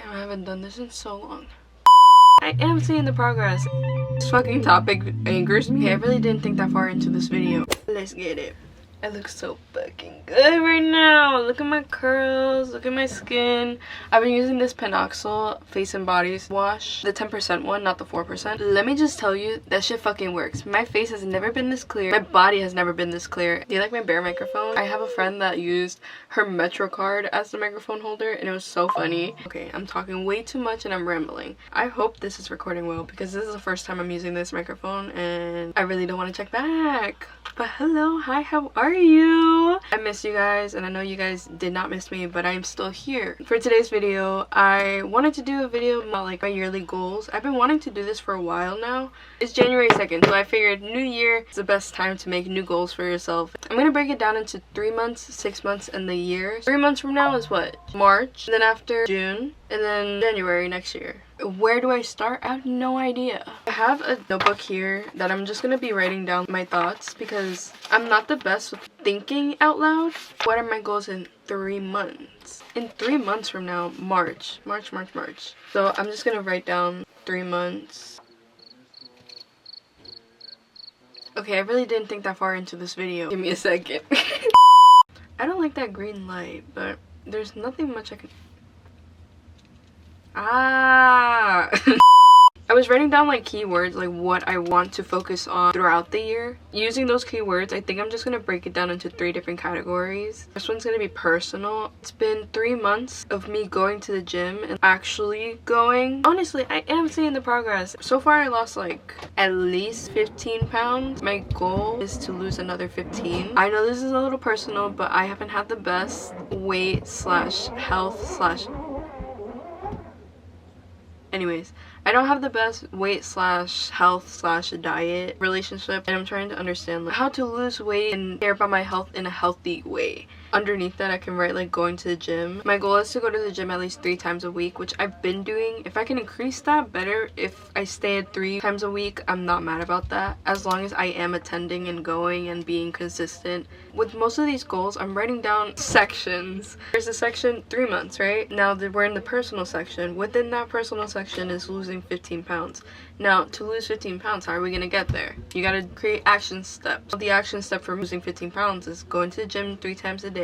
Damn, I haven't done this in so long. I am seeing the progress. This fucking topic angers me. I really didn't think that far into this video. Let's get it. I look so fucking good right now. Look at my curls. Look at my skin. I've been using this Panoxyl face and body wash. The 10% one, not the 4%. Let me just tell you, that shit fucking works. My face has never been this clear. My body has never been this clear. Do you like my bare microphone? I have a friend that used her Metro card as the microphone holder and it was so funny. Okay, I'm talking way too much and I'm rambling. I hope this is recording well because this is the first time I'm using this microphone and I really don't want to check back. But hello, hi, how are you? I miss you guys and I know you guys did not miss me, but I'm still here. For today's video, I wanted to do a video about like my yearly goals. I've been wanting to do this for a while now. It's January 2nd, so I figured new year is the best time to make new goals for yourself. I'm gonna break it down into 3 months, 6 months, and the year. 3 months from now is what? March, and then after June, and then January next year. Where do I start? I have no idea. I have a notebook here that I'm just gonna be writing down my thoughts because I'm not the best with thinking out loud. What are my goals in 3 months? In 3 months from now, March. So I'm just gonna write down 3 months. Okay, I really didn't think that far into this video. Give me a second. I don't like that green light, but there's nothing much I can... Ah! I was writing down like keywords, like what I want to focus on throughout the year. Using those keywords, I think I'm just gonna break it down into 3 different categories. First one's gonna be personal. It's been 3 months of me going to the gym and actually going. Honestly, I am seeing the progress. So far, I lost like at least 15 pounds. My goal is to lose another 15. I know this is a little personal, but I haven't had the best weight slash health slash... Anyways, I don't have the best weight slash health slash diet relationship, and I'm trying to understand like how to lose weight and care about my health in a healthy way. Underneath that, I can write like going to the gym. My goal is to go to the gym at least 3 times a week, which I've been doing. If I can increase that, better. If I stay at 3 times a week, I'm not mad about that, as long as I am attending and going and being consistent. With most of these goals, I'm writing down sections. There's a section 3 months, right? Now that we're in the personal section, within that personal section is losing 15 pounds. Now, to lose 15 pounds, how are we gonna get there? You gotta create action steps. The action step for losing 15 pounds is going to the gym 3 times a day.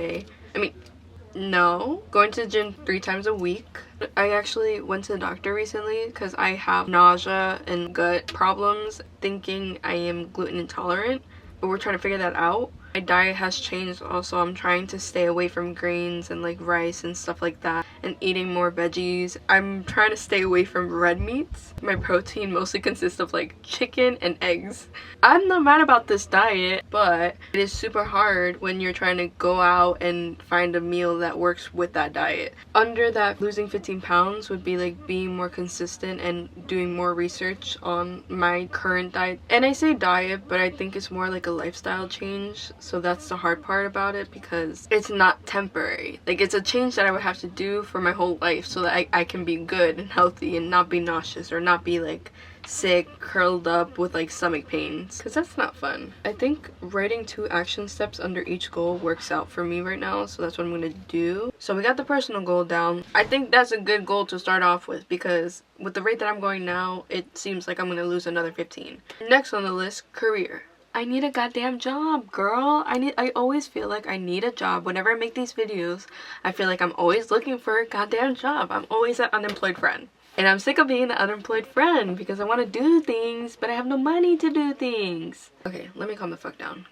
No, going to the gym 3 times a week. I actually went to the doctor recently because I have nausea and gut problems, thinking I am gluten intolerant, but we're trying to figure that out. My diet has changed also. I'm trying to stay away from grains and like rice and stuff like that and eating more veggies. I'm trying to stay away from red meats. My protein mostly consists of like chicken and eggs. I'm not mad about this diet, but it is super hard when you're trying to go out and find a meal that works with that diet. Under that, losing 15 pounds would be like being more consistent and doing more research on my current diet. And I say diet, but I think it's more like a lifestyle change. So that's the hard part about it because it's not temporary. Like, it's a change that I would have to do for my whole life so that I can be good and healthy and not be nauseous or not be like sick, curled up with like stomach pains, because that's not fun. I think writing 2 action steps under each goal works out for me right now, so that's what I'm gonna do. So we got the personal goal down. I think that's a good goal to start off with because with the rate that I'm going now, it seems like I'm gonna lose another 15. Next on the list, career. I need a goddamn job, girl. I always feel like I need a job. Whenever I make these videos, I feel like I'm always looking for a goddamn job. I'm always that unemployed friend. And I'm sick of being the unemployed friend because I want to do things, but I have no money to do things. Okay, let me calm the fuck down.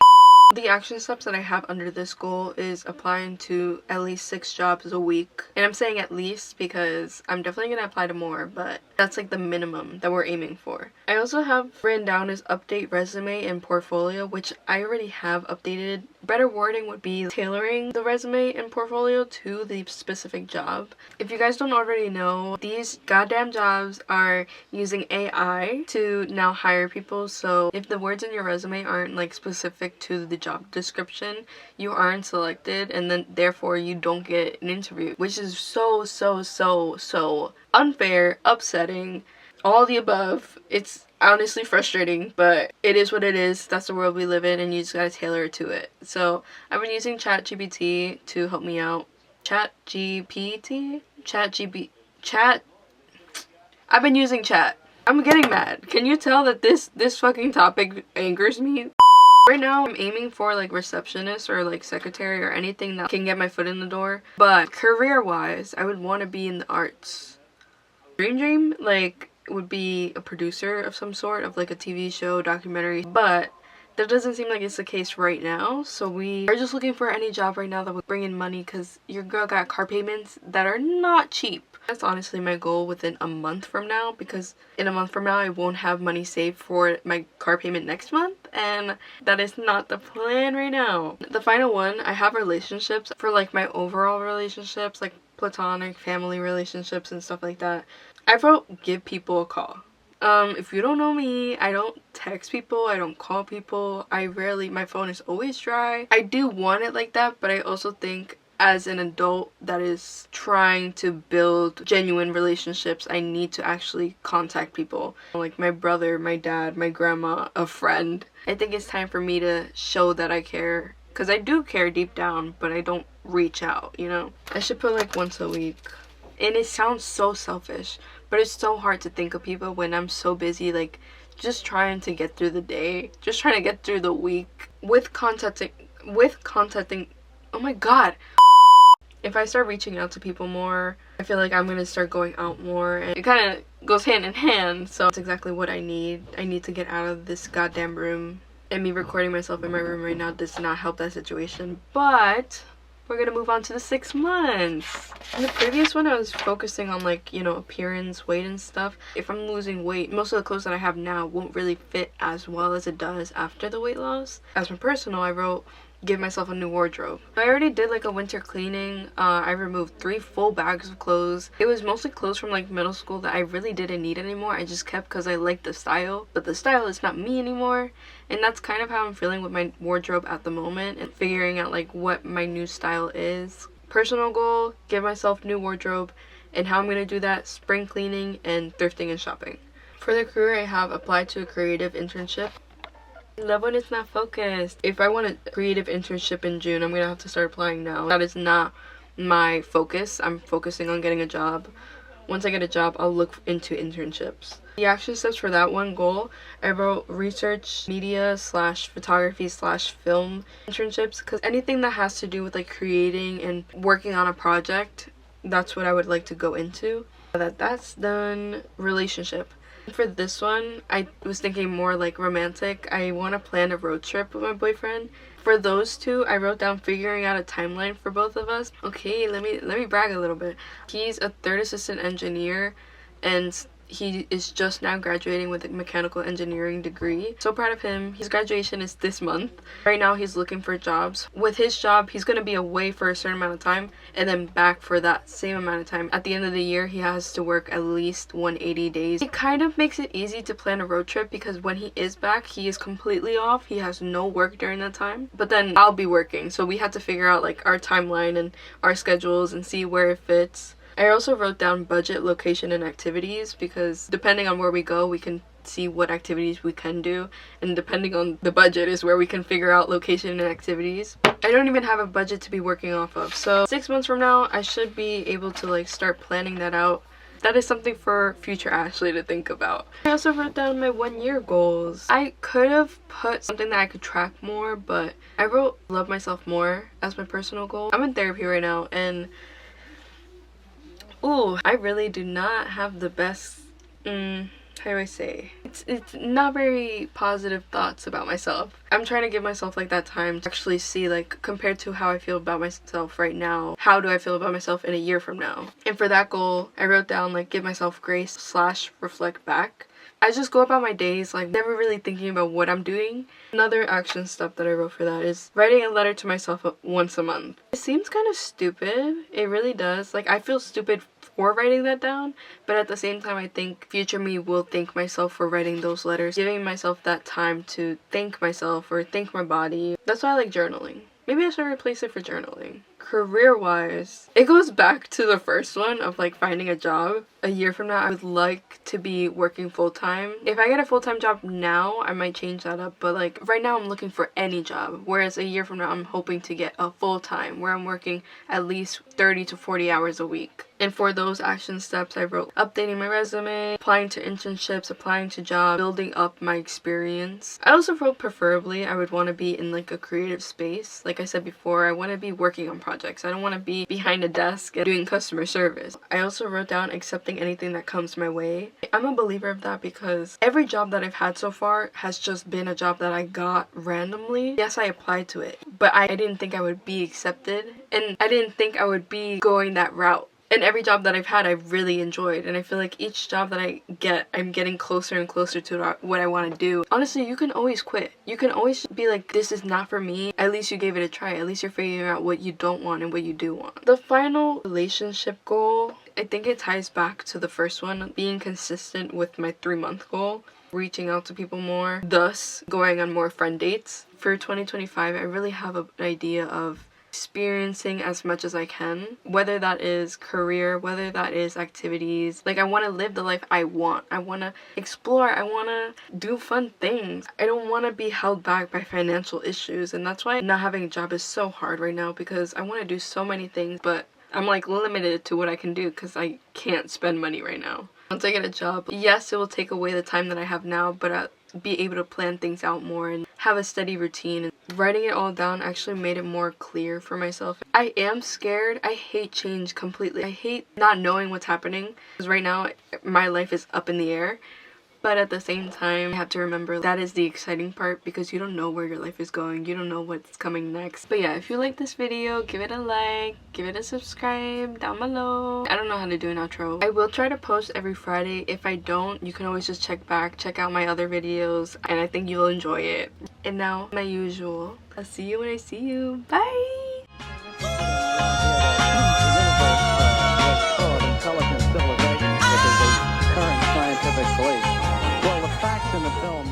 The action steps that I have under this goal is applying to at least 6 jobs a week. And I'm saying at least because I'm definitely going to apply to more, but that's like the minimum that we're aiming for. I also have written down is update resume and portfolio, which I already have updated. Better wording would be tailoring the resume and portfolio to the specific job. If you guys don't already know, these goddamn jobs are using AI to now hire people. So if the words in your resume aren't like specific to the job description, you aren't selected, and then therefore you don't get an interview, which is so unfair, upsetting, all the above. It's honestly frustrating, but it is what it is. That's the world we live in, and you just gotta tailor it to it. So I've been using ChatGPT to help me out. ChatGPT Chat. I've been using chat. I'm getting mad. Can you tell that this fucking topic angers me? Right now, I'm aiming for like receptionist or like secretary or anything that can get my foot in the door. But career-wise, I would want to be in the arts. Dream, like, would be a producer of some sort of like a TV show, documentary. But that doesn't seem like it's the case right now. So we are just looking for any job right now that would bring in money because your girl got car payments that are not cheap. That's honestly my goal within a month from now, because in a month from now I won't have money saved for my car payment next month, and that is not the plan right now. The final one, I have relationships. For like my overall relationships, like platonic, family relationships and stuff like that, I wrote give people a call. If you don't know me, I don't text people, I don't call people, my phone is always dry. I do want it like that, but I also think as an adult that is trying to build genuine relationships, I need to actually contact people. Like my brother, my dad, my grandma, a friend. I think it's time for me to show that I care. Because I do care deep down, but I don't reach out, you know? I should put like once a week. And it sounds so selfish, but it's so hard to think of people when I'm so busy, like just trying to get through the day, just trying to get through the week with contacting, oh my god. If I start reaching out to people more, I feel like I'm gonna start going out more, and it kind of goes hand in hand. So it's exactly what I need. I need to get out of this goddamn room, and me recording myself in my room right now does not help that situation. But we're gonna move on to the 6 months. In the previous one, I was focusing on like, you know, appearance, weight and stuff. If I'm losing weight, most of the clothes that I have now won't really fit as well as it does after the weight loss. As for personal, I wrote give myself a new wardrobe. I already did like a winter cleaning. I removed 3 full bags of clothes. It was mostly clothes from like middle school that I really didn't need anymore. I just kept because I liked the style, but the style is not me anymore. And that's kind of how I'm feeling with my wardrobe at the moment, and figuring out like what my new style is. Personal goal, give myself new wardrobe, and how I'm gonna do that: spring cleaning and thrifting and shopping. For the career, I have applied to a creative internship. I love when it's not focused. If I want a creative internship in June, I'm gonna have to start applying now. That is not my focus. I'm focusing on getting a job. Once I get a job, I'll look into internships. The action steps for that one goal, I wrote research, media / photography / film internships, because anything that has to do with like creating and working on a project, that's what I would like to go into. That's done. Relationship. For this one, I was thinking more like romantic. I want to plan a road trip with my boyfriend. For those two, I wrote down figuring out a timeline for both of us. Okay, let me brag a little bit. He's a 3rd assistant engineer, and he is just now graduating with a mechanical engineering degree. So proud of him. His graduation is this month. Right now he's looking for jobs. With his job, he's going to be away for a certain amount of time and then back for that same amount of time. At the end of the year, he has to work at least 180 days. It kind of makes it easy to plan a road trip, because when he is back, he is completely off. He has no work during that time. But then I'll be working, so we had to figure out like our timeline and our schedules and see where it fits. I also wrote down budget, location, and activities, because depending on where we go, we can see what activities we can do, and depending on the budget is where we can figure out location and activities. I don't even have a budget to be working off of, so 6 months from now, I should be able to like start planning that out. That is something for future Ashley to think about. I also wrote down my 1-year goals. I could have put something that I could track more, but I wrote love myself more as my personal goal. I'm in therapy right now, and ooh, I really do not have the best, how do I say? It's not very positive thoughts about myself. I'm trying to give myself like that time to actually see, like, compared to how I feel about myself right now, how do I feel about myself in a year from now? And for that goal, I wrote down like give myself grace / reflect back. I just go about my days like never really thinking about what I'm doing. Another action step that I wrote for that is writing a letter to myself once a month. It seems kind of stupid. It really does. Like, I feel stupid for writing that down, but at the same time, I think future me will thank myself for writing those letters, giving myself that time to thank myself or thank my body. That's why I like journaling. Maybe I should replace it for journaling. career-wise, it goes back to the first one of like finding a job. A year from now, I would like to be working full-time. If I get a full-time job now, I might change that up, but like right now I'm looking for any job, whereas a year from now I'm hoping to get a full-time where I'm working at least 30 to 40 hours a week. And for those action steps, I wrote updating my resume, applying to internships, applying to jobs, building up my experience. I also wrote preferably I would want to be in like a creative space. Like I said before, I want to be working on projects. I don't want to be behind a desk and doing customer service. I also wrote down accepting anything that comes my way. I'm a believer of that because every job that I've had so far has just been a job that I got randomly. Yes, I applied to it, but I didn't think I would be accepted, and I didn't think I would be going that route. And every job that I've had, I've really enjoyed. And I feel like each job that I get, I'm getting closer and closer to what I want to do. Honestly, you can always quit. You can always be like, this is not for me. At least you gave it a try. At least you're figuring out what you don't want and what you do want. The final relationship goal, I think it ties back to the first one, being consistent with my 3-month goal, reaching out to people more, thus going on more friend dates. For 2025, I really have an idea of experiencing as much as I can, whether that is career, whether that is activities. Like, I want to live the life I want. I want to explore. I want to do fun things. I don't want to be held back by financial issues, and that's why not having a job is so hard right now, because I want to do so many things, but I'm like limited to what I can do because I can't spend money right now. Once I get a job, yes, it will take away the time that I have now, but I'll be able to plan things out more and have a steady routine. And writing it all down actually made it more clear for myself. I am scared. I hate change completely. I hate not knowing what's happening, because right now my life is up in the air. But at the same time, I have to remember that is the exciting part, because you don't know where your life is going. You don't know what's coming next. But yeah, if you like this video, give it a like, give it a subscribe down below. I don't know how to do an outro. I will try to post every Friday. If I don't, you can always just check out my other videos, and I think you'll enjoy it. And now, my usual, I'll see you when I see you. Bye! Belief. Well, the facts in the film